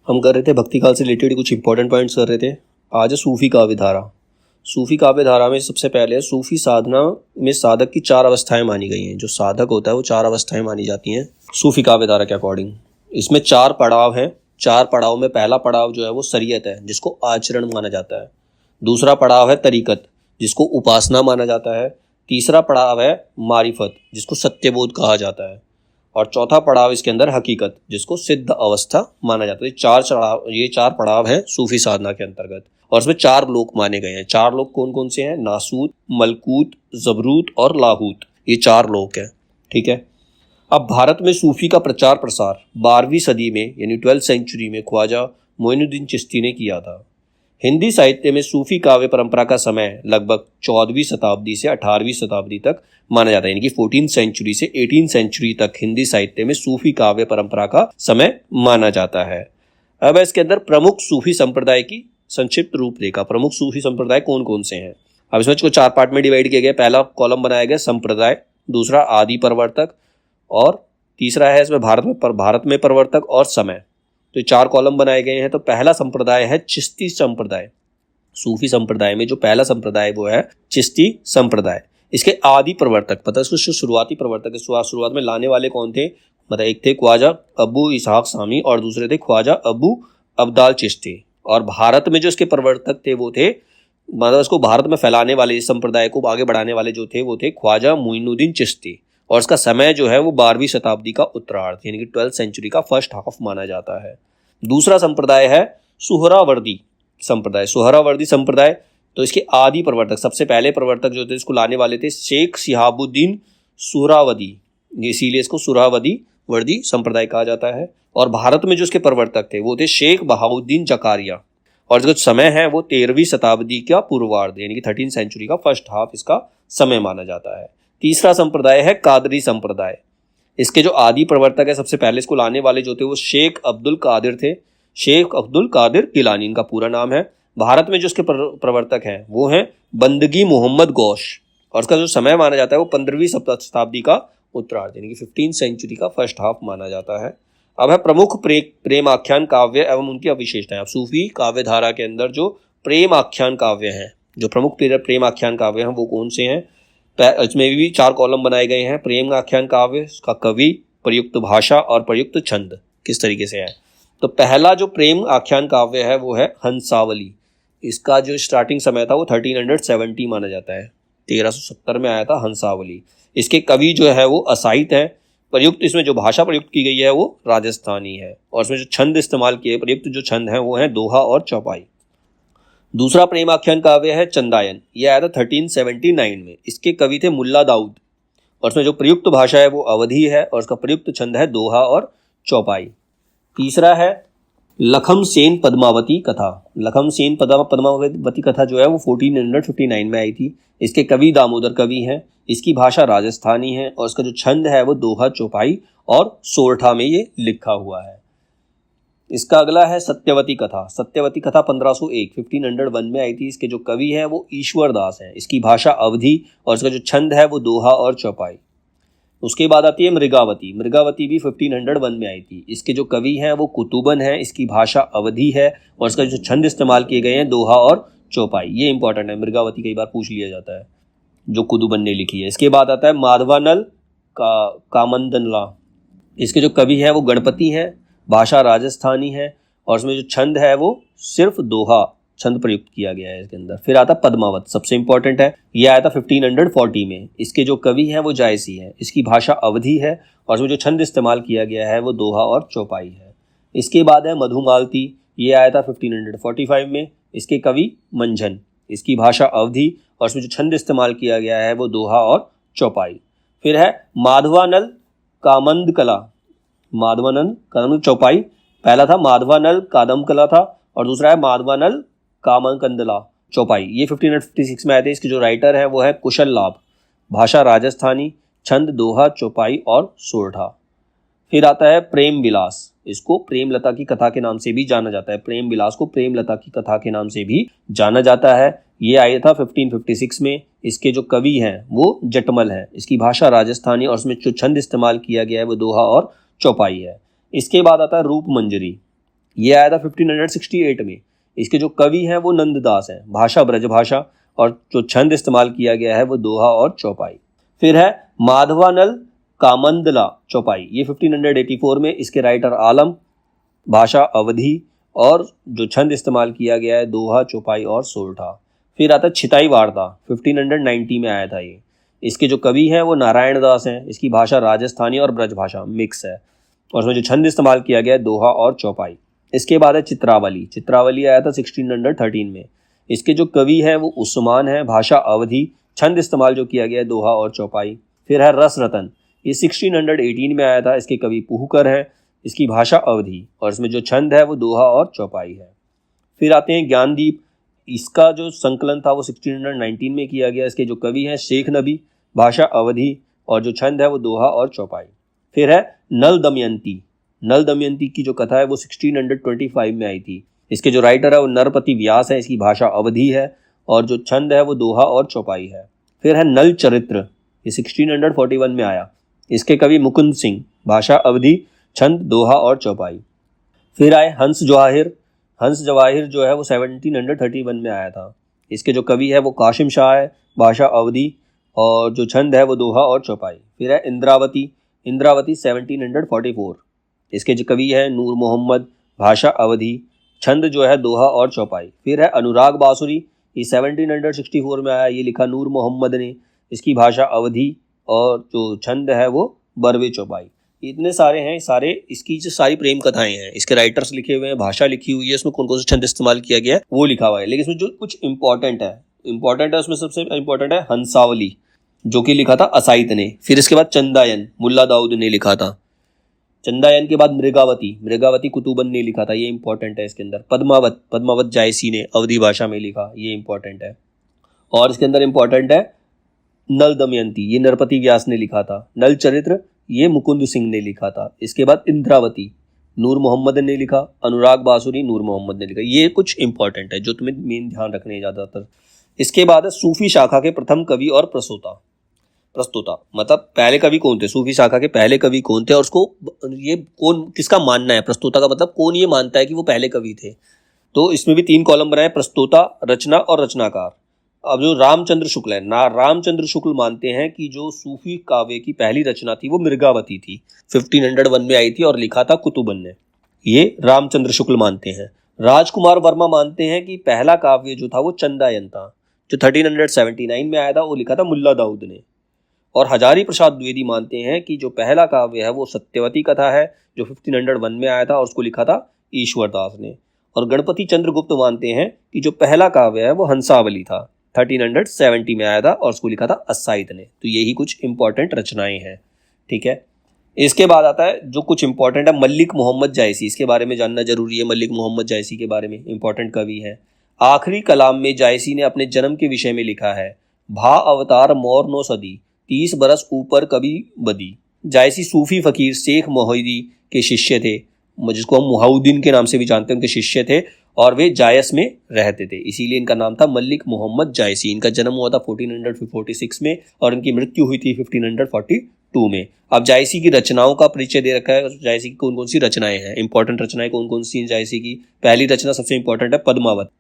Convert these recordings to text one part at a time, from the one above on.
हम कर रहे थे भक्ति काल से रिलेटेड कुछ इंपॉर्टेंट पॉइंट्स कर रहे थे। आज है सूफी काव्य धारा। सूफी काव्य धारा में सबसे पहले सूफी साधना में साधक की 4 अवस्थाएं मानी गई हैं। जो साधक होता है वो 4 अवस्थाएं मानी जाती हैं सूफी काव्य धारा के अकॉर्डिंग। इसमें 4 पड़ाव हैं। 4 पड़ाव में पहला पड़ाव जो है वो शरीयत है, जिसको आचरण माना जाता है। दूसरा पड़ाव है तरीकत, जिसको उपासना माना जाता है। तीसरा पड़ाव है मारिफत, जिसको सत्यबोध कहा जाता है। और चौथा पड़ाव इसके अंदर हकीकत, जिसको सिद्ध अवस्था माना जाता है। ये 4 पड़ाव हैं सूफी साधना के अंतर्गत। और इसमें 4 लोक माने गए हैं। 4 लोक कौन कौन से हैं? नासूत, मलकूत, जबरूत और लाहूत। ये 4 लोक हैं। ठीक है। अब भारत में सूफी का प्रचार प्रसार 12वीं सदी में यानी 12th सेंचुरी में ख्वाजा मोइनुद्दीन चिश्ती ने किया था। हिंदी साहित्य में सूफी काव्य परंपरा का समय लगभग 14वीं शताब्दी से 18वीं शताब्दी तक माना जाता है। यानी कि 14th सेंचुरी से 18th सेंचुरी तक हिंदी साहित्य में सूफी काव्य परंपरा का समय माना जाता है। अब इसके अंदर प्रमुख सूफी संप्रदाय की संक्षिप्त रूपरेखा। प्रमुख सूफी संप्रदाय कौन कौन से हैं? अब इसमें इसको 4 पार्ट में डिवाइड किया गया। पहला कॉलम बनाया गया संप्रदाय, दूसरा आदि प्रवर्तक, और तीसरा है इसमें भारत में प्रवर्तक और समय। तो 4 कॉलम बनाए गए हैं। तो पहला संप्रदाय है चिश्ती संप्रदाय। सूफी संप्रदाय में जो पहला संप्रदाय वो है चिश्ती संप्रदाय। इसके आदि प्रवर्तक पता है इसको, शुरुआती प्रवर्तक शुरुआत में लाने वाले कौन थे? मतलब एक थे ख्वाजा अबू इसहाक सामी और दूसरे थे ख्वाजा अबू अब्दाल चिश्ती। और भारत में जो इसके प्रवर्तक थे वो थे, मतलब इसको भारत में फैलाने वाले, इस संप्रदाय को आगे बढ़ाने वाले जो थे वो थे ख्वाजा मोइनुद्दीन चिश्ती। और इसका समय जो है वो 12वीं शताब्दी का उत्तरार्ध यानी कि 12th सेंचुरी का फर्स्ट हाफ माना जाता है। दूसरा संप्रदाय है सुहरावर्दी संप्रदाय। सुहरावर्दी संप्रदाय, तो इसके आदि प्रवर्तक, सबसे पहले प्रवर्तक जो थे इसको लाने वाले थे शेख शिहाबुद्दीन सुहरावर्दी, इसीलिए इसको सुहरावर्दी संप्रदाय कहा जाता है। और भारत में जो इसके प्रवर्तक थे वो थे शेख बहाउद्दीन जकारिया। और जो समय है वो 13वीं शताब्दी का पूर्वार्ध यानी कि 13th सेंचुरी का फर्स्ट हाफ इसका समय माना जाता है। तीसरा संप्रदाय है कादरी संप्रदाय। इसके जो आदि प्रवर्तक है, सबसे पहले इसको लाने वाले जो थे वो शेख अब्दुल कादिर थे। शेख अब्दुल कादिर गिलानी इनका पूरा नाम है। भारत में जो इसके प्रवर्तक हैं वो हैं बंदगी मोहम्मद गौश। और इसका जो समय माना जाता है वो 15वीं शताब्दी का उत्तरार्ध यानी कि 15th सेंचुरी का फर्स्ट हाफ माना जाता है। अब है प्रमुख प्रेम आख्यान काव्य एवं उनकी अविशेषताएं। अब सूफी काव्य धारा के अंदर जो प्रेम आख्यान काव्य हैं, जो प्रमुख प्रेम आख्यान काव्य हैं वो कौन से हैं? इसमें भी 4 कॉलम बनाए गए हैं। प्रेम आख्यान काव्य, इसका कवि, प्रयुक्त भाषा और प्रयुक्त छंद किस तरीके से है। तो पहला जो प्रेम आख्यान काव्य है वो है हंसावली। इसका जो स्टार्टिंग समय था वो 1370 माना जाता है। 1370 में आया था हंसावली। इसके कवि जो है वो असाइत हैं। प्रयुक्त, इसमें जो भाषा प्रयुक्त की गई है वो राजस्थानी है। और इसमें जो छंद इस्तेमाल किए, प्रयुक्त जो छंद हैं वो हैं दोहा और चौपाई। दूसरा प्रेम आख्यान काव्य है चंदायन। यह आया था 1379 में। इसके कवि थे मुल्ला दाऊद। और इसमें जो प्रयुक्त भाषा है वो अवधी है और उसका प्रयुक्त छंद है दोहा और चौपाई। तीसरा है लखम सेन पद्मावती कथा। लखम सेन पद्मावती कथा जो है वो 1459 में आई थी। इसके कवि दामोदर कवि हैं। इसकी भाषा राजस्थानी है और इसका जो छंद है वो दोहा, चौपाई और सोरठा में ये लिखा हुआ है। इसका अगला है सत्यवती कथा। सत्यवती कथा 1501 में आई थी। इसके जो कवि हैं वो ईश्वर दास हैं। इसकी भाषा अवधी और इसका जो छंद है वो दोहा और चौपाई। उसके बाद आती है मृगावती। मृगावती भी 1501 में आई थी। इसके जो कवि हैं वो कुतुबन हैं। इसकी भाषा अवधी है और इसका जो छंद इस्तेमाल किए गए हैं दोहा और चौपाई। ये इंपॉर्टेंट है, मृगावती कई बार पूछ लिया जाता है, जो कुतुबन ने लिखी है। इसके बाद आता है माधवानल कामंदनला। इसके जो कवि हैं वो गणपति हैं। भाषा राजस्थानी है और इसमें जो छंद है वो सिर्फ दोहा छंद प्रयुक्त किया गया है इसके अंदर। फिर आता पद्मावत, सबसे इंपॉर्टेंट है। यह आया था 1540 में। इसके जो कवि हैं वो जायसी है। इसकी भाषा अवधी है और इसमें जो छंद इस्तेमाल किया गया है वो दोहा और चौपाई है। इसके बाद है मधुमालती। ये आया था 1545 में। इसके कवि मंझन। इसकी भाषा अवधी और इसमें जो छंद इस्तेमाल किया गया है वो दोहा और चौपाई। फिर है माधवानल कामंदकला। माधवानल कादम चौपाई। पहला था माधवानल कादमकला था और दूसरा है माधवानल कामंकंदला चौपाई। ये 1556 में आए थे। इसके जो राइटर है वो है कुशल लाभ। भाषा राजस्थानी, छंद दोहा, चौपाई और सोरठा। फिर आता है प्रेम विलास। इसको प्रेमलता की कथा के नाम से भी जाना जाता है। प्रेम विलास को प्रेमलता की कथा के नाम से भी जाना जाता है। ये आया था 1556 में। इसके जो कवि हैं वो जटमल हैं। इसकी भाषा राजस्थानी और उसमें जो छंद इस्तेमाल किया गया है वो दोहा और चौपाई है। इसके बाद आता है रूप मंजरी। ये आया था 1568 में। इसके जो कवि हैं वो नंददास हैं। भाषा ब्रजभाषा और जो छंद इस्तेमाल किया गया है वो दोहा और चौपाई। फिर है माधवानल कामंदला चौपाई, ये 1584 में। इसके राइटर आलम, भाषा अवधी और जो छंद इस्तेमाल किया गया है दोहा, चौपाई और सोरठा। फिर आता है छिताई वार्ता, 1590 में आया था ये। इसके जो कवि हैं वो नारायण दास हैं। इसकी भाषा राजस्थानी और ब्रजभाषा मिक्स है और उसमें जो छंद इस्तेमाल किया गया है दोहा और चौपाई। इसके बाद है चित्रावली। चित्रावली आया था 1613 में। इसके जो कवि हैं वो उस्मान है, भाषा अवधी, छंद इस्तेमाल जो किया गया है दोहा और चौपाई। फिर है रस रतन, ये 1618 में आया था। इसके कवि पुहकर हैं, इसकी भाषा अवधी और इसमें जो छंद है वो दोहा और चौपाई है। फिर आते हैं ज्ञानदीप, इसका जो संकलन था वो 1619 में किया गया। इसके जो कवि हैं शेख नबी, भाषा अवधी और जो छंद है वो दोहा और चौपाई। फिर है नल दमयंती। नल दमयंती की जो कथा है वो 1625 में आई थी। इसके जो राइटर है वो नरपति व्यास है। इसकी भाषा अवधी है और जो छंद है वो दोहा और चौपाई है। फिर है नल चरित्र, ये 1641 में आया। इसके कवि मुकुंद सिंह, भाषा अवधी, छंद दोहा और चौपाई। फिर आए हंस जवाहिर। हंस जवाहिर जो है वो 1731 में आया था। इसके जो कवि है वो काशिम शाह है, भाषा अवधी और जो छंद है वो दोहा और चौपाई। फिर है इंद्रावती। इंद्रावती 1744। इसके जो कवि है नूर मोहम्मद, भाषा अवधी, छंद जो है दोहा और चौपाई। फिर है अनुराग बासुरी, ये 1764 में आया। ये लिखा नूर मोहम्मद ने। इसकी भाषा अवधी और जो छंद है वो बरवे चौपाई। इतने सारे हैं सारे। इसकी जो सारी प्रेम कथाएं हैं, इसके राइटर्स लिखे हुए हैं, भाषा लिखी हुई है, उसमें कौन कौन से छंद इस्तेमाल किया गया है वो लिखा हुआ है। लेकिन इसमें जो कुछ इंपॉर्टेंट है उसमें सबसे इंपॉर्टेंट है हंसावली, जो कि लिखा था असाइत ने। फिर इसके बाद चंदायन, मुल्ला दाऊद ने लिखा था। चंदायन के बाद मृगावती, मृगावती कुतुबन ने लिखा था, ये इंपॉर्टेंट है। इसके अंदर पद्मावत, पद्मावत जायसी ने अवधी भाषा में लिखा, ये इंपॉर्टेंट है। और इसके अंदर इंपॉर्टेंट है नल दमयंती, ये नरपति व्यास ने लिखा था। नल चरित्र ये मुकुंद सिंह ने लिखा था। इसके बाद इंद्रावती नूर मोहम्मद ने लिखा, अनुराग बासुरी नूर मोहम्मद ने लिखा। ये कुछ इंपॉर्टेंट है जो तुम्हें मेन ध्यान रखने ज़्यादातर। इसके बाद है सूफी शाखा के प्रथम कवि और प्रस्तोता, मतलब पहले कवि कौन थे, सूफी शाखा के पहले कवि कौन थे और उसको ये कौन किसका मानना है। प्रस्तोता का मतलब कौन ये मानता है कि वो पहले कवि थे। तो इसमें भी 3 कॉलम बनाए, प्रस्तोता, रचना और रचनाकार। अब जो रामचंद्र शुक्ल है ना, रामचंद्र शुक्ल मानते हैं कि जो सूफी काव्य की पहली रचना थी वो मृगावती थी, 1501 में आई थी और लिखा था कुतुबन ने। ये रामचंद्र शुक्ल मानते हैं। राजकुमार वर्मा मानते हैं कि पहला काव्य जो था वो चंदायन था, जो 1379 में आया था, वो लिखा था मुल्ला दाऊद ने। और हजारी प्रसाद द्विवेदी मानते हैं कि जो पहला काव्य है वो सत्यवती कथा है, जो 1501 में आया था और उसको लिखा था ईश्वर दास ने। और गणपति चंद्रगुप्त मानते हैं कि जो पहला काव्य है वो हंसावली था, 1370 में आया था और उसको लिखा था असाइद ने। तो यही कुछ इंपॉर्टेंट रचनाएं हैं, ठीक है। इसके बाद आता है जो कुछ इंपॉर्टेंट है, मल्लिक मोहम्मद जायसी, इसके बारे में जानना जरूरी है। मल्लिक मोहम्मद जायसी के बारे में, इंपॉर्टेंट कवि है। आखिरी कलाम में जायसी ने अपने जन्म के विषय में लिखा है, भा अवतार मोर नो सदी, 30 बरस ऊपर कभी बदी। जायसी सूफी फकीर शेख मोहिदी के शिष्य थे, जिसको हम मुहाउद्दीन के नाम से भी जानते हैं, उनके शिष्य थे और वे जायस में रहते थे, इसीलिए इनका नाम था मल्लिक मोहम्मद जायसी। इनका जन्म हुआ था 1446 में और इनकी मृत्यु हुई थी 1542 में। अब जायसी की रचनाओं का परिचय दे रखा है, जायसी की कौन कौन सी रचनाएं हैं, इंपॉर्टेंट रचनाएं कौन कौन सी हैं जायसी की। पहली रचना सबसे इंपॉर्टेंट है पद्मावत,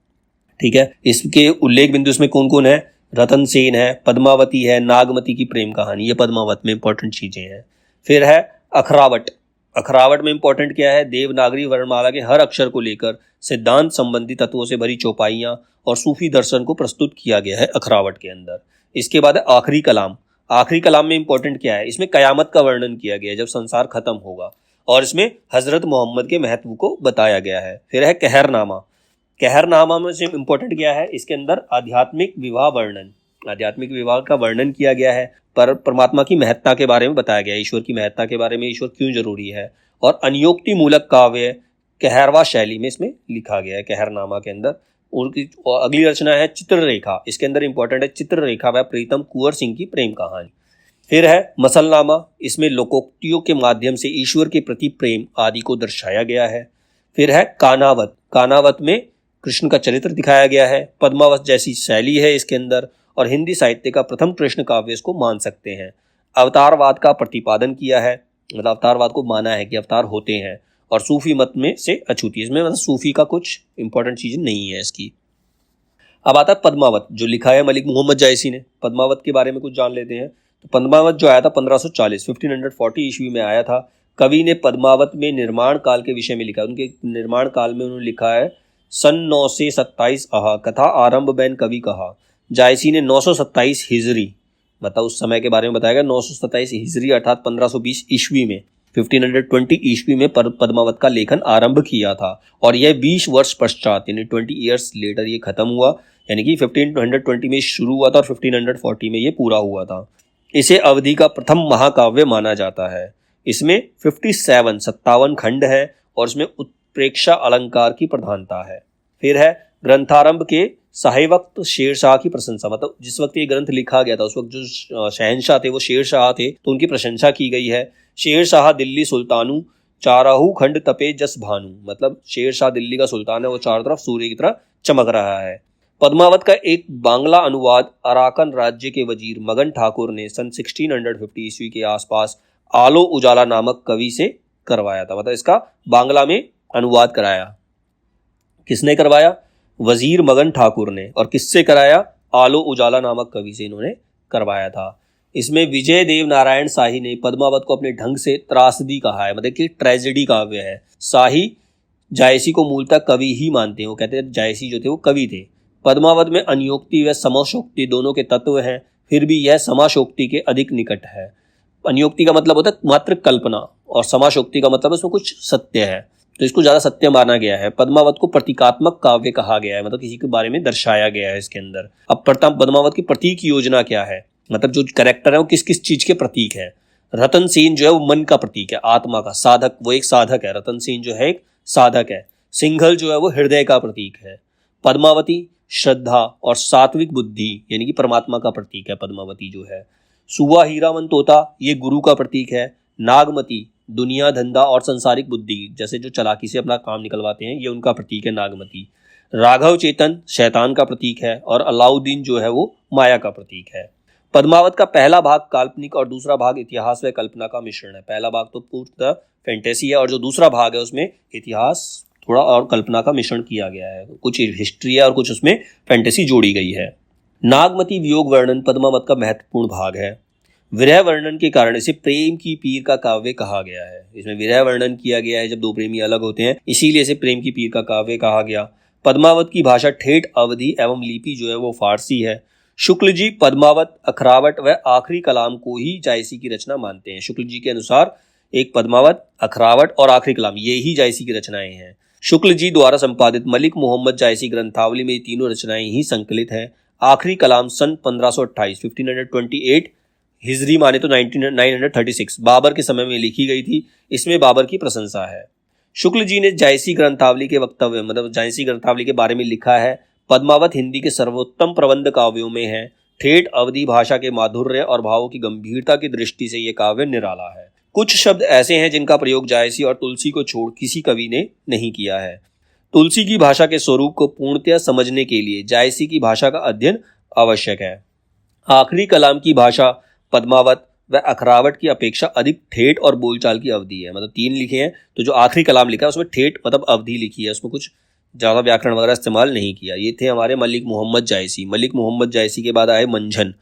ठीक है। इसके उल्लेख बिंदु इसमें कौन कौन है, रतन सेन है, पद्मावती है, नागमती की प्रेम कहानी, ये पद्मावत में इंपॉर्टेंट चीजें हैं। फिर है अखरावट। अखरावट में इंपॉर्टेंट क्या है, देवनागरी वर्णमाला के हर अक्षर को लेकर सिद्धांत संबंधी तत्वों से भरी चौपाइयां और सूफी दर्शन को प्रस्तुत किया गया है अखरावट के अंदर। इसके बाद है आखिरी कलाम। आखिरी कलाम में इंपॉर्टेंट क्या है, इसमें कयामत का वर्णन किया गया है, जब संसार खत्म होगा, और इसमें हजरत मोहम्मद के महत्व को बताया गया है। फिर है कहरनामा। कहरनामा में से इंपॉर्टेंट क्या है, इसके अंदर आध्यात्मिक विवाह वर्णन, आध्यात्मिक विवाह का वर्णन किया गया है, परमात्मा की महत्ता के बारे में बताया गया है, ईश्वर की महत्ता के बारे में, ईश्वर क्यों जरूरी है। और अनियोक्ति मूलक काव्य कहरवा शैली में इसमें लिखा गया है कहरनामा के अंदर। उनकी अगली रचना है चित्ररेखा। इसके अंदर इंपॉर्टेंट है चित्ररेखा व प्रीतम कुंवर सिंह की प्रेम कहानी। फिर है मसलनामा, इसमें लोकोक्तियों के माध्यम से ईश्वर के प्रति प्रेम आदि को दर्शाया गया है। फिर है कानावत। कानावत में कृष्ण का चरित्र दिखाया गया है, पद्मावत जैसी शैली है इसके अंदर, और हिंदी साहित्य का प्रथम कृष्ण काव्य इसको मान सकते हैं। अवतारवाद का प्रतिपादन किया है, मतलब अवतारवाद को माना है कि अवतार होते हैं, और सूफी मत में से अछूती है। इसमें मतलब सूफी का कुछ इंपॉर्टेंट चीज़ नहीं है इसकी। अब आता है पद्मावत, जो लिखा है मलिक मोहम्मद जायसी ने। पद्मावत के बारे में कुछ जान लेते हैं। तो पद्मावत जो आया था 1540 ईस्वी में आया था। कवि ने पद्मावत में निर्माण काल के विषय में लिखा है। उनके निर्माण काल में उन्होंने लिखा है सन 927 आहा कथा आरंभ बैन कवि कहा। जायसी ने 927 हिजरी, मतलब उस समय के बारे में बताया गया, 927 हिजरी अर्थात 1520 ईस्वी में, 1520 ईस्वी में पद्मावत का लेखन आरंभ किया था और यह 20 वर्ष पश्चात यानी 20 ईयर्स लेटर ये खत्म हुआ। यानी कि 1520 में शुरू हुआ था और 1540 में ये पूरा हुआ था। इसे अवधि का प्रथम महाकाव्य माना जाता है। इसमें 57 खंड है और इसमें उत्प्रेक्षा अलंकार की प्रधानता है। फिर है ग्रंथारंभ के साहिवक्त शेरशाह की प्रशंसा, मतलब जिस वक्त ये ग्रंथ लिखा गया था उस वक्त जो शहंशाह थे वो शेरशाह थे, तो उनकी प्रशंसा की गई है। शेरशाह दिल्ली सुल्तानू चाराहू खंड तपे जस भानु, मतलब शेरशाह दिल्ली का सुल्तान है, वो चारों तरफ सूर्य की तरह चमक रहा है। पद्मावत का एक बांग्ला अनुवाद अराकन राज्य के वजीर मगन ठाकुर ने सन 1650 ईस्वी के आसपास आलो उजाला नामक कवि से करवाया था। मतलब इसका बांग्ला में अनुवाद कराया। किसने करवाया? वजीर मगन ठाकुर ने। और किससे कराया? आलो उजाला नामक कवि से इन्होंने करवाया था। इसमें विजय देव नारायण शाही ने पद्मावत को अपने ढंग से त्रासदी कहा है, मतलब कि ट्रेजेडी काव्य है। शाही जायसी को मूलतः कवि ही मानते हैं। वो कहते हैं जायसी जो थे वो कवि थे। पद्मावत में अन्योक्ति व समशोक्ति दोनों के तत्व हैं, फिर भी यह समाशोक्ति के अधिक निकट है। अन्योक्ति का मतलब होता है मात्र कल्पना और समाशोक्ति का मतलब उसमें कुछ सत्य है, तो इसको ज्यादा सत्य माना गया है। पद्मावत को प्रतीकात्मक काव्य कहा गया है, मतलब किसी के बारे में दर्शाया गया है इसके अंदर। अब पद्मावत की प्रतीक योजना क्या है, मतलब जो कैरेक्टर है वो किस किस चीज के प्रतीक है। रतन सेन जो है वो मन का प्रतीक है, आत्मा का साधक, वो एक साधक है। रतन सेन जो है एक साधक है। सिंघल जो है वो हृदय का प्रतीक है। पद्मावती श्रद्धा और सात्विक बुद्धि यानी कि परमात्मा का प्रतीक है पद्मावती जो है। सुवा हीरावन तोता ये गुरु का प्रतीक है। नागमती दुनिया धंधा और संसारिक बुद्धि, जैसे जो चालाकी से अपना काम निकलवाते हैं, ये उनका प्रतीक है नागमती। राघव चेतन शैतान का प्रतीक है और अलाउद्दीन जो है वो माया का प्रतीक है। पद्मावत का पहला भाग काल्पनिक और दूसरा भाग इतिहास व कल्पना का मिश्रण है। पहला भाग तो पूर्णतः फैंटेसी है और जो दूसरा भाग है उसमें इतिहास थोड़ा और कल्पना का मिश्रण किया गया है। कुछ हिस्ट्री है और कुछ उसमें फैंटेसी जोड़ी गई है। नागमती वियोग वर्णन पद्मावत का महत्वपूर्ण भाग है। विरह वर्णन के कारण इसे प्रेम की पीर का काव्य कहा गया है। इसमें विरह वर्णन किया गया है जब दो प्रेमी अलग होते हैं, इसीलिए इसे प्रेम की पीर का काव्य कहा गया। पद्मावत की भाषा ठेठ अवधि एवं लिपि जो है वो फारसी है। शुक्ल जी पद्मावत, अखरावट व आखिरी कलाम को ही जायसी की रचना मानते हैं। शुक्ल जी के अनुसार एक पद्मावत, अखरावट और आखिरी कलाम ये ही जायसी की रचनाएं हैं। शुक्ल जी द्वारा संपादित मलिक मोहम्मद जायसी ग्रंथावली में ये तीनों रचनाएं ही संकलित हैं। आखिरी कलाम सन 1528 हिजरी माने तो 936 बाबर के समय में लिखी गई थी। इसमें बाबर की प्रशंसा है। शुक्ल जी ने जायसी ग्रंथावली के वक्तव्य, मतलब जायसी ग्रंथावली के बारे में लिखा है, पद्मावत हिंदी के सर्वोत्तम प्रबंध काव्यों में है। ठेठ अवधि भाषा के माधुर्य और भावों की गंभीरता की दृष्टि से यह काव्य निराला है। कुछ शब्द ऐसे हैं जिनका प्रयोग जायसी और तुलसी को छोड़ किसी कवि ने नहीं किया है। तुलसी की भाषा के स्वरूप को पूर्णतया समझने के लिए जायसी की भाषा का अध्ययन आवश्यक है। आखिरी कलाम की भाषा पद्मावत व अखरावट की अपेक्षा अधिक ठेठ और बोलचाल की अवधि है। मतलब तीन लिखे हैं, तो जो आखिरी कलाम लिखा है उसमें ठेठ मतलब अवधि लिखी है, उसमें कुछ ज़्यादा व्याकरण वगैरह इस्तेमाल नहीं किया। ये थे हमारे मलिक मोहम्मद जायसी। मलिक मोहम्मद जायसी के बाद आए मंझन,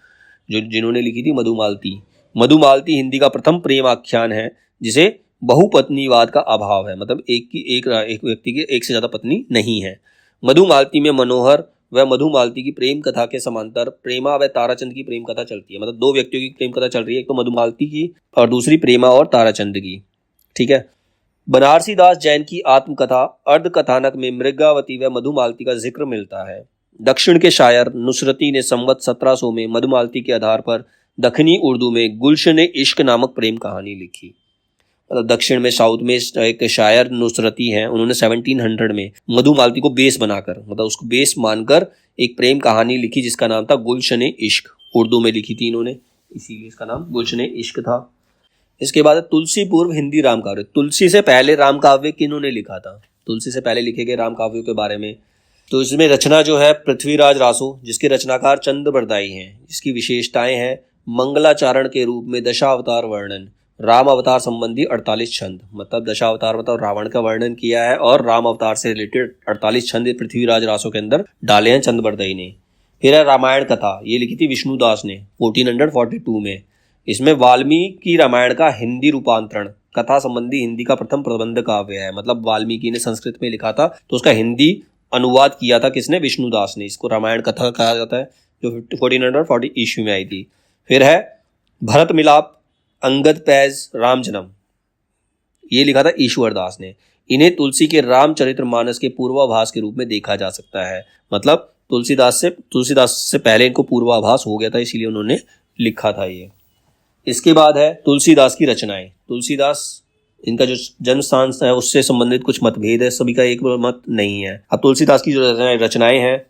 जिन्होंने लिखी थी मधुमालती। मधुमालती हिंदी का प्रथम प्रेम आख्यान है जिसे बहुपत्नीवाद का अभाव है, मतलब एक व्यक्ति की एक से ज़्यादा पत्नी नहीं है। मधुमालती में मनोहर व मधुमालती की प्रेम कथा के समांतर प्रेमा व ताराचंद की प्रेम कथा चलती है। मतलब दो व्यक्तियों की प्रेम कथा चल रही है, एक तो मधुमालती की और दूसरी प्रेमा और ताराचंद की। ठीक है। बनारसी दास जैन की आत्मकथा अर्ध कथानक में मृगावती व मधुमालती का जिक्र मिलता है। दक्षिण के शायर नुसरती ने संवत 1700 में मधुमालती के आधार पर दक्षिणी उर्दू में गुलशन इश्क नामक प्रेम कहानी लिखी। मतलब दक्षिण में, साउथ में एक शायर नुसरती हैं, उन्होंने 1700 में मधुमालती को बेस बनाकर, मतलब उसको बेस मानकर एक प्रेम कहानी लिखी जिसका नाम था गुलशन इश्क। उर्दू में लिखी थी इन्होंने, इसीलिए इसका नाम गुलशन इश्क था। इसके बाद तुलसी पूर्व हिंदी राम काव्य। तुलसी से पहले राम काव्य किन्होंने लिखा था? तुलसी से पहले लिखे गए राम काव्यों के बारे में, तो इसमें रचना जो है पृथ्वीराज रासो, जिसके रचनाकार चंद बरदाई हैं। इसकी विशेषताएं हैं मंगलाचारण के रूप में दशावतार वर्णन, राम अवतार संबंधी 48 छंद, मतलब दशावतार मतलब रावण का वर्णन किया है और राम अवतार से रिलेटेड 48 छंद पृथ्वीराज रासो के अंदर डाले हैं चंदबरदई ने। फिर है रामायण कथा, ये लिखी थी विष्णुदास ने 1442 में। इसमें वाल्मीकि रामायण का हिंदी रूपांतरण, कथा संबंधी हिंदी का प्रथम प्रबंध काव्य है, मतलब वाल्मीकि ने संस्कृत में लिखा था तो उसका हिंदी अनुवाद किया था किसने? विष्णुदास ने। इसको रामायण कथा कहा जाता है, जो 1440 ईस्वी में आई थी। फिर है भरत मिलाप, अंगद पैज, राम जन्म, ये लिखा था ईश्वर दास ने। इन्हें तुलसी के रामचरितमानस के पूर्वाभास के रूप में देखा जा सकता है, मतलब तुलसीदास से पहले इनको पूर्वाभास हो गया था, इसीलिए उन्होंने लिखा था ये। इसके बाद है तुलसीदास की रचनाएं। तुलसीदास, इनका जो जन्म स्थान है उससे संबंधित कुछ मतभेद है, सभी का एक मत नहीं है। अब तुलसीदास की जो रचनाएं हैं,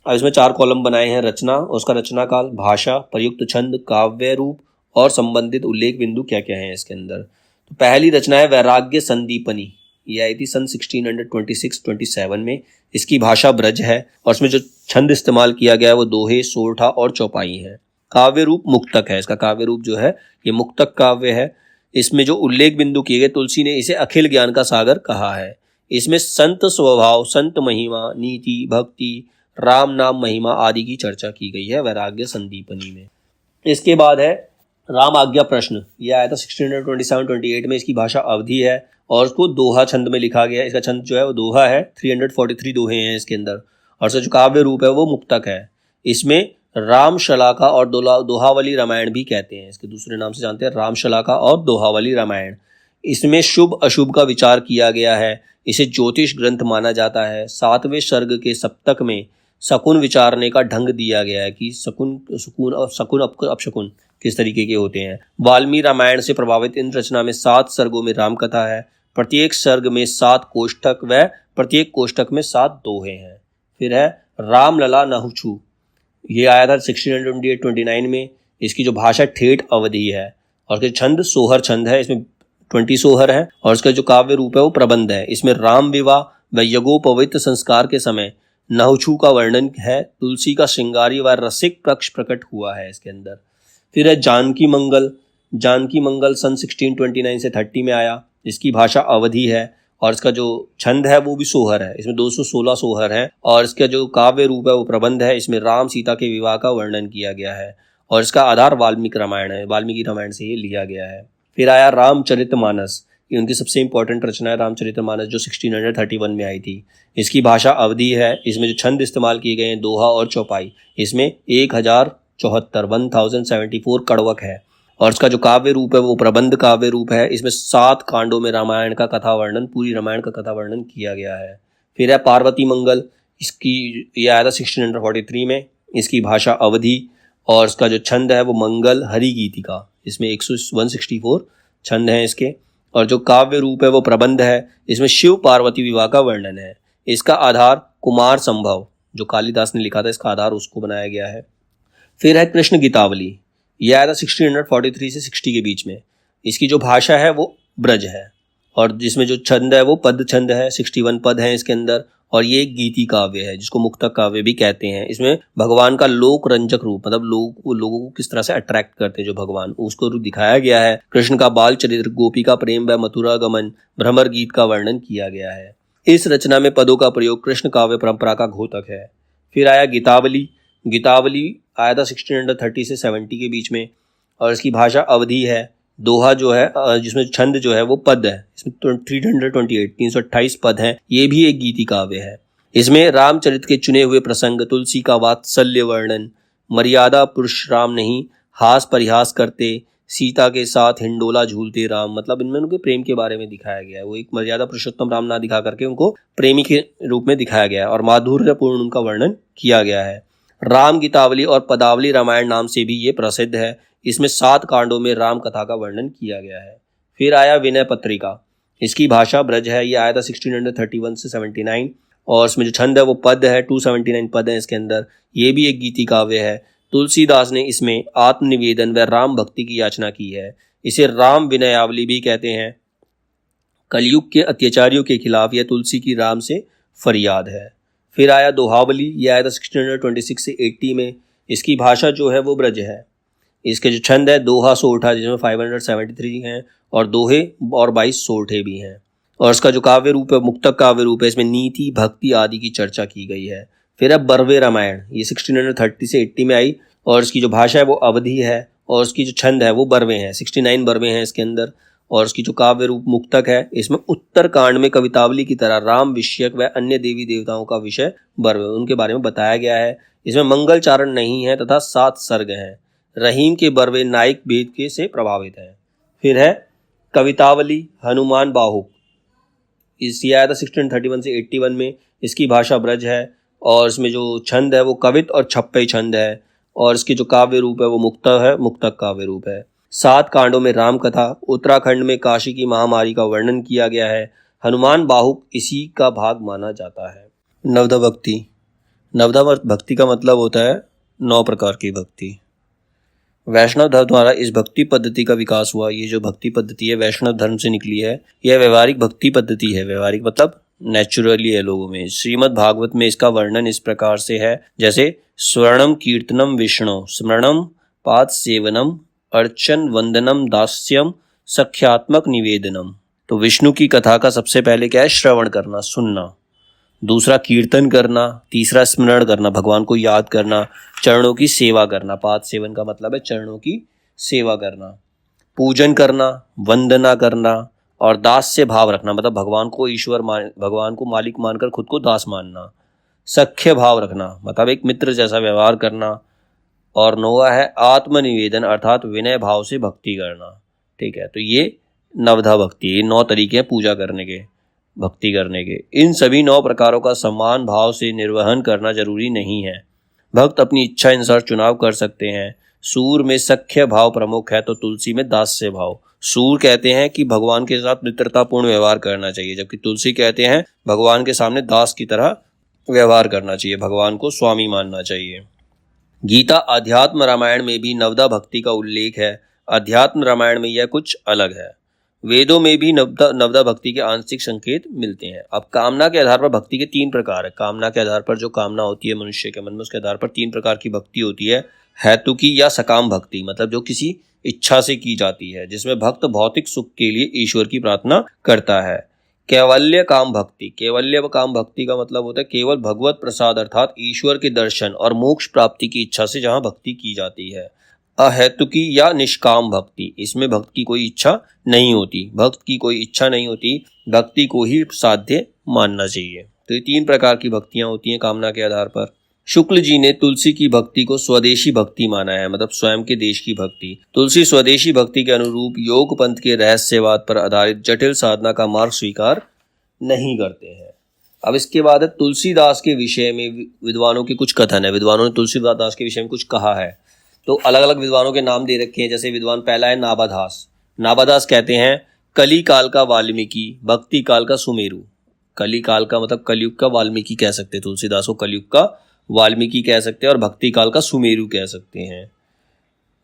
अब इसमें 4 कॉलम बनाए हैं। रचना, उसका रचना काल, भाषा, प्रयुक्त छंद, काव्य रूप और संबंधित उल्लेख बिंदु क्या क्या है इसके अंदर। तो पहली रचना है वैराग्य संदीपनी, ये आई थी सन 1626-27 में। इसकी भाषा ब्रज है और इसमें जो छंद इस्तेमाल किया गया है वो दोहे, सोरठा और चौपाई है। काव्य रूप मुक्तक है, इसका काव्य रूप जो है ये मुक्तक काव्य है। इसमें जो उल्लेख बिंदु किए गए, तुलसी ने इसे अखिल ज्ञान का सागर कहा है। इसमें संत स्वभाव, संत महिमा, नीति, भक्ति, राम नाम महिमा आदि की चर्चा की गई है वैराग्य संदीपनी में। इसके बाद है राम आज्ञा प्रश्न, यह आया था 1627-28 में। इसकी भाषा अवधी है और उसको दोहा छंद में लिखा गया है। इसका छंद जो है वो दोहा है, 343 दोहे हैं इसके अंदर। और इसका जो काव्य रूप है वो मुक्तक है। इसमें राम शलाका और दोहावली रामायण भी कहते हैं, इसके दूसरे नाम से जानते हैं, राम शलाका और दोहावली रामायण। इसमें शुभ अशुभ का विचार किया गया है। इसे ज्योतिष ग्रंथ माना जाता है। 7वें सर्ग के सप्तक में शकुन विचारने का ढंग दिया गया है कि शकुन अपशकुन किस तरीके के होते हैं। वाल्मीकि रामायण से प्रभावित इन रचना में 7 सर्गों में राम कथा है। प्रत्येक सर्ग में 7 कोष्ठक व प्रत्येक कोष्ठक में 7 दोहे हैं। फिर है रामलला नहुछु, ये आया था 1628-29 में। इसकी जो भाषा ठेठ अवधी है और इसके छंद सोहर छंद है, इसमें 20 सोहर है। और इसका जो काव्य रूप है वो प्रबंध है। इसमें राम विवाह व यज्ञोपवीत संस्कार के समय नहुछु का वर्णन है। तुलसी का श्रृंगारी व रसिक पक्ष प्रकट हुआ है इसके अंदर। फिर है जानकी मंगल सन 1629 से 30 में आया। इसकी भाषा अवधी है और इसका जो छंद है वो भी सोहर है। इसमें 216 सोहर हैं और इसका जो काव्य रूप है वो प्रबंध है। इसमें राम सीता के विवाह का वर्णन किया गया है और इसका आधार वाल्मीकि रामायण है, वाल्मीकि रामायण से ये लिया गया है। फिर आया रामचरितमानस, ये उनकी सबसे इंपॉर्टेंट रचना है रामचरितमानस, जो 1631 में आई थी। इसकी भाषा अवधी है। इसमें जो छंद इस्तेमाल किए गए हैं दोहा और चौपाई। इसमें 1074 कड़वक है और इसका जो काव्य रूप है वो प्रबंध काव्य रूप है। इसमें 7 कांडों में रामायण का कथा वर्णन, पूरी रामायण का कथा वर्णन किया गया है। फिर है पार्वती मंगल, इसकी ये आया था 1643 में। इसकी भाषा अवधी और इसका जो छंद है वो मंगल हरि गीतिका, इसमें 164 छंद हैं इसके। और जो काव्य रूप है वो प्रबंध है। इसमें शिव पार्वती विवाह का वर्णन है। इसका आधार कुमार संभव, जो कालिदास ने लिखा था, इसका आधार उसको बनाया गया है। फिर है कृष्ण गीतावली, यह आया था 1643 से 60 के बीच में। इसकी जो भाषा है वो ब्रज है और जिसमें जो छंद है वो पद छंद है, 61 पद हैं इसके अंदर। और ये एक गीति काव्य है जिसको मुक्तक काव्य भी कहते हैं। इसमें भगवान का लोक रंजक रूप, मतलब लोगों को किस तरह से अट्रैक्ट करते हैं जो भगवान, उसको दिखाया गया है। कृष्ण का बाल चरित्र, गोपी का प्रेम व मथुरा गमन, भ्रमर गीत का वर्णन किया गया है। इस रचना में पदों का प्रयोग कृष्ण काव्य परंपरा का घोतक है। फिर आया गीतावली आया था 1630 से 70 के बीच में और इसकी भाषा अवधी है। दोहा जो है जिसमें छंद जो है वो पद है, इसमें 328 पद हैं। ये भी एक गीति काव्य है। इसमें रामचरित के चुने हुए प्रसंग, तुलसी का वात्सल्य वर्णन, मर्यादा पुरुष राम नहीं, हास परिहास करते, सीता के साथ हिंडोला झूलते राम, मतलब इनमें उनके प्रेम के बारे में दिखाया गया है। वो एक मर्यादा पुरुषोत्तम राम ना दिखा करके उनको प्रेमी के रूप में दिखाया गया है और माधुर्यपूर्ण उनका वर्णन किया गया है। राम गीतावली और पदावली रामायण नाम से भी ये प्रसिद्ध है। इसमें 7 कांडों में राम कथा का वर्णन किया गया है। फिर आया विनय पत्रिका, इसकी भाषा ब्रज है। ये आया था 1631 से 79 और इसमें जो छंद है वो पद है, 279 पद हैं इसके अंदर। ये भी एक गीति काव्य है। तुलसीदास ने इसमें आत्मनिवेदन व राम भक्ति की याचना की है। इसे राम विनयावली भी कहते हैं। कलयुग के अत्याचारियों के खिलाफ यह तुलसी की राम से फरियाद है। फिर आया दोहावली, यह आया था 1626 से 80 में। इसकी भाषा जो है वो ब्रज है। इसके जो छंद है दोहा सोठा जिसमें 573 हैं और दोहे और 22 सोठे भी हैं। और इसका जो काव्य रूप है मुक्तक काव्य रूप है, इसमें नीति भक्ति आदि की चर्चा की गई है। फिर है बर्वे रामायण, ये 1630 से 80 में आई और इसकी जो भाषा है वो अवधी है और इसकी जो छंद है वो बर्वे हैं, 69 बर्वे हैं इसके अंदर। और इसकी जो काव्य रूप मुक्तक है इसमें उत्तर कांड में कवितावली की तरह राम विषयक व अन्य देवी देवताओं का विषय बर्वे उनके बारे में बताया गया है। इसमें मंगलचारण नहीं है तथा 7 सर्ग हैं। रहीम के बर्वे नायक भेद के से प्रभावित हैं। फिर है कवितावली हनुमान बाहुक, इसी आया था 1631 से 81 में। इसकी भाषा ब्रज है और इसमें जो छंद है वो कवित और छप्पे छंद है और इसकी जो काव्य रूप है वो मुक्तक काव्य रूप है। 7 कांडों में राम कथा, उत्तराखंड में काशी की महामारी का वर्णन किया गया है। हनुमान बाहुक इसी का भाग माना जाता है। नवधा भक्ति, नवधा भक्ति का मतलब होता है 9 प्रकार की भक्ति। वैष्णव धर्म द्वारा इस भक्ति पद्धति का विकास हुआ। ये जो भक्ति पद्धति है वैष्णव धर्म से निकली है। यह व्यवहारिक भक्ति पद्धति है। व्यवहारिक मतलब नेचुरली है लोगों में। श्रीमद् भागवत में इसका वर्णन इस प्रकार से है जैसे स्वर्णम कीर्तनम विष्णु स्मरणम पाद सेवनम अर्चन वंदनम दास्यम सख्यात्मक निवेदनम। तो विष्णु की कथा का सबसे पहले क्या है? श्रवण करना, सुनना। दूसरा कीर्तन करना, तीसरा स्मरण करना, भगवान को याद करना, चरणों की सेवा करना, पाद सेवन का मतलब है चरणों की सेवा करना, पूजन करना, वंदना करना और दास से भाव रखना, मतलब भगवान को ईश्वर भगवान को मालिक मानकर खुद को दास मानना। सख्य भाव रखना मतलब एक मित्र जैसा व्यवहार करना। और 9वां है आत्मनिवेदन अर्थात विनय भाव से भक्ति करना। ठीक है, तो ये नवधा भक्ति, ये 9 तरीके हैं पूजा करने के, भक्ति करने के। इन सभी 9 प्रकारों का समान भाव से निर्वहन करना जरूरी नहीं है। भक्त अपनी इच्छा अनुसार चुनाव कर सकते हैं। सूर में सख्य भाव प्रमुख है तो तुलसी में दास्य भाव। सूर कहते हैं कि भगवान के साथ मित्रतापूर्ण व्यवहार करना चाहिए, जबकि तुलसी कहते हैं भगवान के सामने दास की तरह व्यवहार करना चाहिए, भगवान को स्वामी मानना चाहिए। गीता अध्यात्म रामायण में भी नवधा भक्ति का उल्लेख है। अध्यात्म रामायण में यह कुछ अलग है। वेदों में भी नवधा भक्ति के आंशिक संकेत मिलते हैं। अब कामना के आधार पर भक्ति के 3 प्रकार है। कामना के आधार पर जो कामना होती है मनुष्य के मन में, उसके आधार पर 3 प्रकार की भक्ति होती है। हेतुकी या सकाम भक्ति मतलब जो किसी इच्छा से की जाती है, जिसमें भक्त भौतिक सुख के लिए ईश्वर की प्रार्थना करता है। कैवल्य काम भक्ति, कैवल्य काम भक्ति का मतलब होता है केवल भगवत प्रसाद अर्थात ईश्वर के दर्शन और मोक्ष प्राप्ति की इच्छा से जहाँ भक्ति की जाती है। अहेतुकी या निष्काम भक्ति, इसमें भक्त की कोई इच्छा नहीं होती, भक्त की कोई इच्छा नहीं होती, भक्ति को ही साध्य मानना चाहिए। तो ये 3 प्रकार की भक्तियां होती हैं कामना के आधार पर। शुक्ल जी ने तुलसी की भक्ति को स्वदेशी भक्ति माना है, मतलब स्वयं के देश की भक्ति। तुलसी स्वदेशी भक्ति के अनुरूप योग पंथ के रहस्यवाद पर आधारित जटिल साधना का मार्ग स्वीकार नहीं करते हैं। अब इसके बाद है तुलसीदास के विषय में विद्वानों की कुछ कथन है। विद्वानों ने तुलसीदास के विषय में कुछ कहा है, तो अलग अलग विद्वानों के नाम दे रखे हैं। जैसे विद्वान पहला है नाभादास। नाभादास कहते हैं कली काल का वाल्मीकि, भक्ति काल का सुमेरु। कली काल का मतलब कलयुग का वाल्मीकि कह सकते हैं, तुलसीदास को कलयुग का वाल्मीकि कह सकते हैं और भक्ति काल का सुमेरु कह सकते हैं।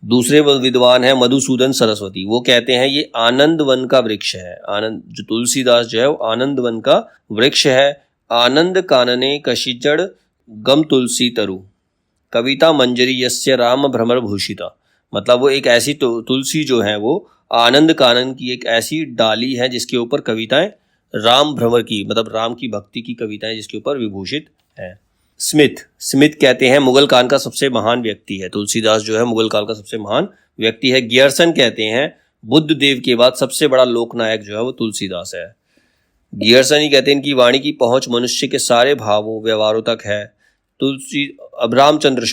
दूसरे विद्वान है मधुसूदन सरस्वती। वो कहते हैं ये आनंद वन का वृक्ष है। आनंद जो तुलसीदास जो है वो आनंद वन का वृक्ष है। आनंद कानने कशिजड़ गम तुलसी तरु कविता मंजरी यस्य राम भ्रमर भूषिता, मतलब वो एक ऐसी तुलसी जो है वो आनंद कानन की एक ऐसी डाली है जिसके ऊपर कविताएं राम भ्रमर की, मतलब राम की भक्ति की कविताएं जिसके ऊपर विभूषित है। स्मिथ कहते हैं मुगल काल का सबसे महान व्यक्ति है। तुलसीदास जो है मुगल काल का सबसे महान व्यक्ति है। गियर्सन कहते हैं बुद्ध देव के बाद सबसे बड़ा लोकनायक जो है वो तुलसीदास है। गियर्सन ही कहते हैं इनकी वाणी की पहुंच मनुष्य के सारे भावों व्यवहारों तक है। अब रामचंद्र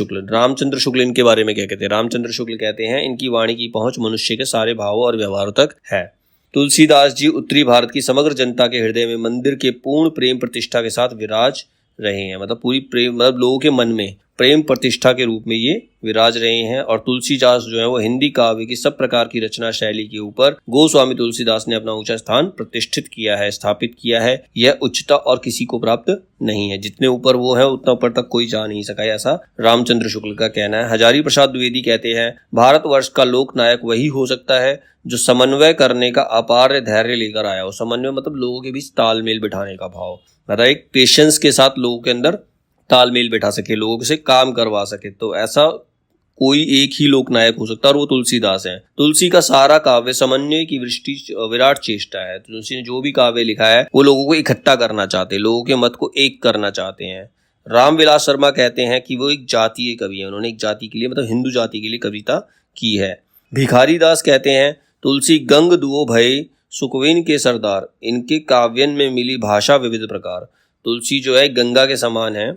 शुक्ल इनके बारे में क्या कहते हैं? रामचंद्र शुक्ल कहते हैं इनकी वाणी की पहुंच मनुष्य के सारे भावों और व्यवहारों तक है। तुलसीदास जी उत्तरी भारत की समग्र जनता के हृदय में मंदिर के पूर्ण प्रेम प्रतिष्ठा के साथ विराज रहे हैं, मतलब पूरी प्रेम, मतलब लोगों के मन में प्रेम प्रतिष्ठा के रूप में ये विराज रहे हैं। और तुलसीदास जो है वो हिंदी काव्य की सब प्रकार की रचना शैली के ऊपर गोस्वामी तुलसीदास ने अपना ऊंचा स्थान प्रतिष्ठित किया है, स्थापित किया है। यह उच्चता और किसी को प्राप्त नहीं है, जितने ऊपर वो है उतना ऊपर तक कोई जा नहीं सका, ऐसा रामचंद्र शुक्ल का कहना है। हजारी प्रसाद द्विवेदी कहते हैं भारतवर्ष का लोकनायक वही हो सकता है जो समन्वय करने का अपार धैर्य लेकर आया हो। समन्वय मतलब लोगों के बीच तालमेल बिठाने का भाव, मतलब एक पेशेंस के साथ लोगों के अंदर तालमेल बिठा सके, लोगों से काम करवा सके। तो ऐसा कोई एक ही लोकनायक हो सकता है और वो तुलसीदास है। तुलसी का सारा काव्य समन्वय की वृष्टि विराट चेष्टा है। तुलसी ने जो भी काव्य लिखा है वो लोगों को इकट्ठा करना चाहते हैं, लोगों के मत को एक करना चाहते हैं। रामविलास शर्मा कहते हैं कि वो एक जातीय कवि है, उन्होंने एक जाति के लिए मतलब हिंदू जाति के लिए कविता की है। भिखारी दास कहते हैं तुलसी गंग दुओ भय सुकविन के सरदार, इनके काव्यन में मिली भाषा विविध प्रकार। तुलसी जो है गंगा के समान है,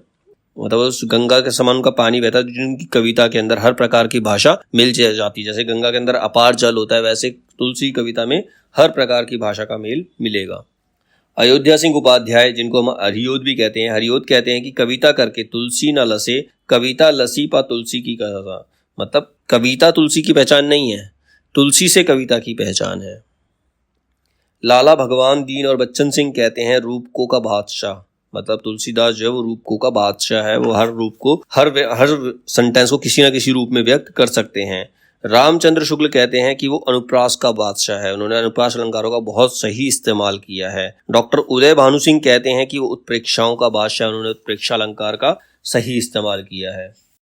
मतलब उस गंगा के समान का पानी बहता है, जिनकी कविता के अंदर हर प्रकार की भाषा मिल जाती है। जैसे गंगा के अंदर अपार जल होता है, वैसे तुलसी कविता में हर प्रकार की भाषा का मेल मिलेगा। अयोध्या सिंह उपाध्याय, जिनको हम हरियोध भी कहते हैं, हरियोध कहते हैं कि कविता करके तुलसी न लसे, कविता लसी पा तुलसी की कहा। मतलब कविता तुलसी की पहचान नहीं है, तुलसी से कविता की पहचान है। लाला भगवान दीन और बच्चन सिंह कहते हैं रूपकों का बादशाह, मतलब तुलसीदास जो है वो रूपकों का बादशाह है, वो हर रूप को हर सेंटेंस को किसी ना किसी रूप में व्यक्त कर सकते हैं। रामचंद्र शुक्ल कहते हैं कि वो अनुप्रास का बादशाह है, उन्होंने अनुप्रास अलंकारों का बहुत सही इस्तेमाल किया है। डॉक्टर उदय भानु सिंह कहते हैं कि वो उत्प्रेक्षाओं का बादशाह, उन्होंने उत्प्रेक्षा अलंकार का सही इस्तेमाल किया है।